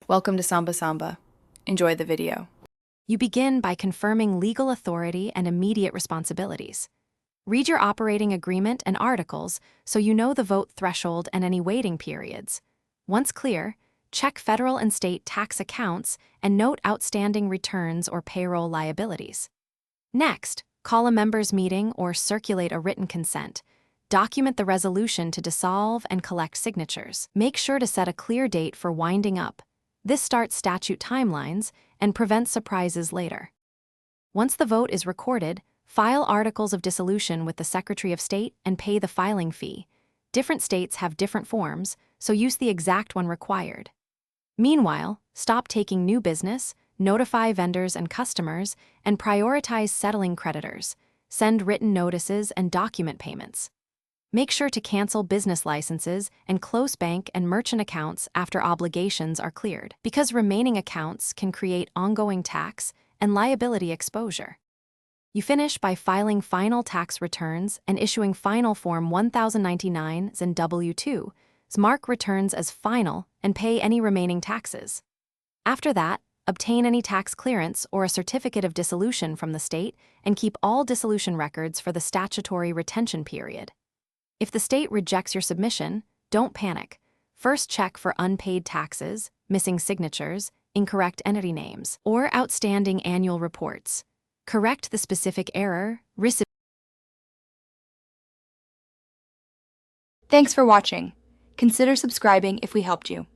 Welcome to Samba Samba. Enjoy the video. You begin by confirming legal authority and immediate responsibilities. Read your operating agreement and articles so you know the vote threshold and any waiting periods. Once clear, check federal and state tax accounts and note outstanding returns or payroll liabilities. Next, call a members' meeting or circulate a written consent. Document the resolution to dissolve and collect signatures. Make sure to set a clear date for winding up. This starts statute timelines and prevents surprises later. Once the vote is recorded, file articles of dissolution with the Secretary of State and pay the filing fee. Different states have different forms, so use the exact one required. Meanwhile, stop taking new business, notify vendors and customers, and prioritize settling creditors. Send written notices and document payments. Make sure to cancel business licenses and close bank and merchant accounts after obligations are cleared, because remaining accounts can create ongoing tax and liability exposure. You finish by filing final tax returns and issuing final Form 1099s and W-2s, mark returns as final, and pay any remaining taxes. After that, obtain any tax clearance or a certificate of dissolution from the state and keep all dissolution records for the statutory retention period. If the state rejects your submission, don't panic. First check for unpaid taxes, missing signatures, incorrect entity names, or outstanding annual reports. Correct the specific error. Thanks for watching. Consider subscribing if we helped you.